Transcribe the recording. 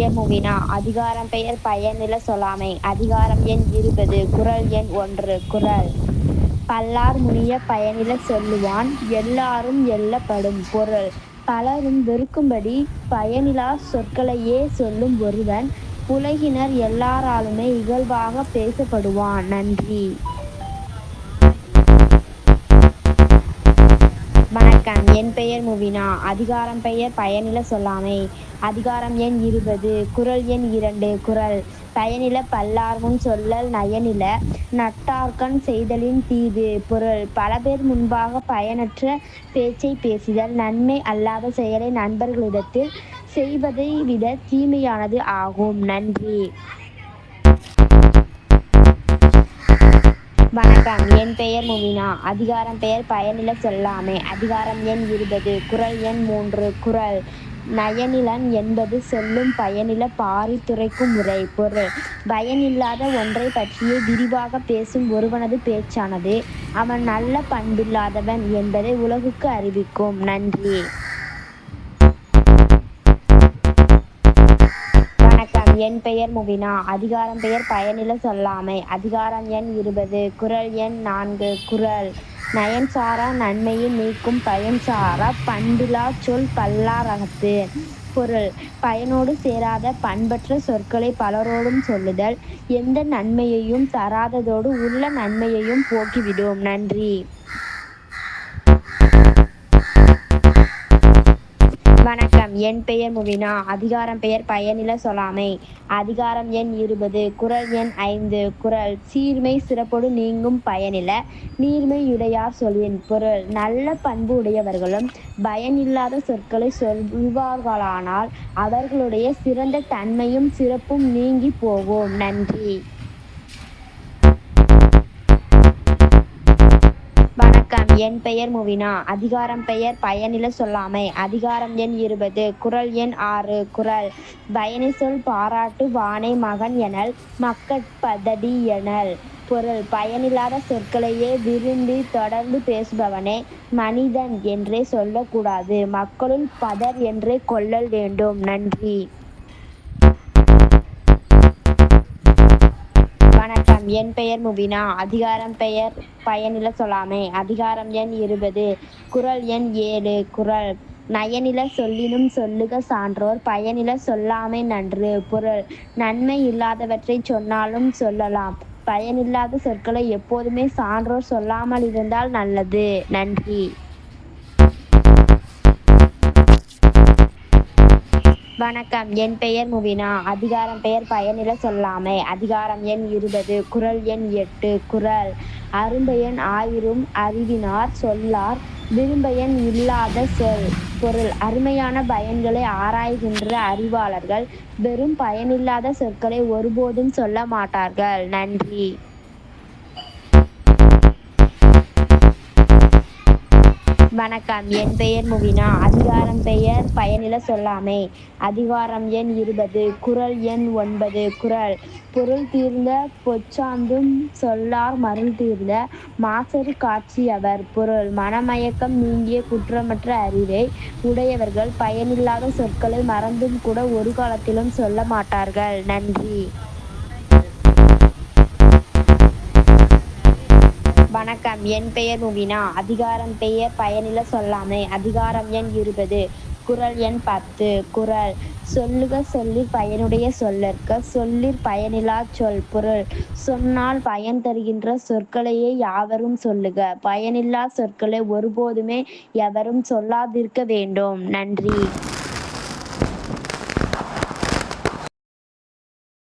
பெயர் மூவினா அதிகாரம் பெயர் பயனில சொல்லாமை அதிகாரம் எண் 20 குறள் எண் 1 குறள் பல்லார் முனிய பயனில சொல்லுவான் எல்லாரும் எள்ளப்படும் பொருள் பலரும் வெறுக்கும்படி பயனிலா சொற்களையே சொல்லும் ஒருவன் உலகினர் எல்லாராலுமே இகழ்வாக பேசப்படுவான். நன்றி. வணக்கம். என் பெயர் முவினா. அதிகாரம் பெயர் பயனில சொல்லாமை அதிகாரம் எண் 20 குறள் எண் 2 குறள் பயனில பல்லார்முன் சொல்லல் நயனில நட்டார்கண் செய்தலின் தீது பொருள் பலபேர் முன்பாக பயனற்ற பேச்சைப் பேசுதல் நன்மை அல்லாத செயலை நண்பர்களிடத்தில் செய்வதை விட தீமையானது ஆகும். நன்றி. வணக்கம். என் பெயர் முவினா. அதிகாரம் பெயர் பயனில சொல்லாமை அதிகாரம் எண் 20 குறள் எண் 3 குறள் நயனிலன் என்பது சொல்லும் பயனில பாரித்துரைக்கும் உரை பொருள் பயனில்லாத ஒன்றைப் பற்றியே விரிவாக பேசும் ஒருவனது பேச்சானது அவன் நல்ல பண்பில்லாதவன் என்பதை உலகுக்கு அறிவிக்கும். நன்றி. வணக்கம். என் பெயர் முவினா. அதிகாரம் பெயர் பயனில சொல்லாமை அதிகாரம் எண் 20 குறள் எண் 4 குறள் நயன் சாரா நன்மையை நீக்கும் பயன் சாரா பண்பிலாச் சொல் பல்லார் அகத்து பொருள் பயனோடு சேராத பண்பற்ற சொற்களை பலரோடும் சொல்லுதல் எந்த நன்மையையும் தராததோடு உள்ள நன்மையையும் போக்கிவிடும். நன்றி. வணக்கம். என் பெயர் முவினா. அதிகாரம் பெயர் பயனில சொல்லாமை அதிகாரம் எண் 20 குறள் எண் 5 குறள் சீர்மை சிறப்பொடு நீங்கும் பயனில நீர்மை யுடையார் சொல்லின் பொருள் நல்ல பண்பு உடையவர்களும் பயனில்லாத சொற்களை சொல்வார்களானால் அவர்களுடைய சிறந்த தன்மையும் சிறப்பும் நீங்கிப் போகும். நன்றி. வணக்கம். என் பெயர் முவினா. அதிகாரம் பெயர் பயனில சொல்லாமை அதிகாரம் எண் 20 குறள் எண் 6 குறள் பயனிசொல் பாராட்டு வானை மகன் எனல் மக்கட்பதடி எனல் பொருள் பயனில்லாத சொற்களையே விரும்பி தொடர்ந்து பேசுபவனை மனிதன் என்றே சொல்லக்கூடாது மக்களுள் பதர் என்றே கொள்ளல் வேண்டும். நன்றி. வணக்கம். என் பெயர் முவினா. அதிகாரம் பெயர் பயனில சொல்லாமை அதிகாரம் எண் 20 குறள் எண் 7 குறள் நயனில சொல்லினும் சொல்லுக சான்றோர் பயனில சொல்லாமை நன்று பொருள் நன்மை இல்லாதவற்றைச் சொன்னாலும் சொல்லலாம் பயனில்லாத சொற்களை எப்போதுமே சான்றோர் சொல்லாமலிருந்தால் நல்லது. நன்றி. வணக்கம். என் பெயர் முவினா. அதிகாரம் பெயர் பயனில சொல்லாமை அதிகாரம் எண் 20 குறள் எண் 8 குறள் அரும்பயன் ஆயிரும் அறிவினார் சொல்லார் விரும்பயன் இல்லாத சொல் பொருள் அருமையான பயன்களை ஆராய்கின்ற அறிவாளர்கள் வெறும் பயனில்லாத சொற்களை ஒருபோதும் சொல்ல மாட்டார்கள். நன்றி. வணக்கம். என் பெயர் முவினா. அதிகாரம் பெயர் பயனில சொல்லாமை அதிகாரம் எண் 20 குறள் எண் 9 குறள் பொருள் தீர்ந்த பொச்சாந்தும் சொல்லார் மருள் தீர்ந்த மாசறு காட்சியவர் பொருள் மனமயக்கம் நீங்கிய குற்றமற்ற அறிவை உடையவர்கள் பயனில்லாத சொற்களை மறந்தும் கூட ஒரு காலத்திலும் சொல்ல மாட்டார்கள். நன்றி. வணக்கம். என் பெயர் முவினா. அதிகாரம் பெயர் பயனில சொல்லாமை அதிகாரம் எண் 20 குறள் எண் 10 குறள் சொல்லுக சொல்லிற் பயனுடைய சொல்லற்க சொல்லிற் பயனிலாச் சொல் பொருள் சொன்னால் பயன் தருகின்ற சொற்களையே யாவரும் சொல்லுக பயனில்லா சொற்களை ஒருபோதுமே எவரும் சொல்லாதிருக்க வேண்டும். நன்றி.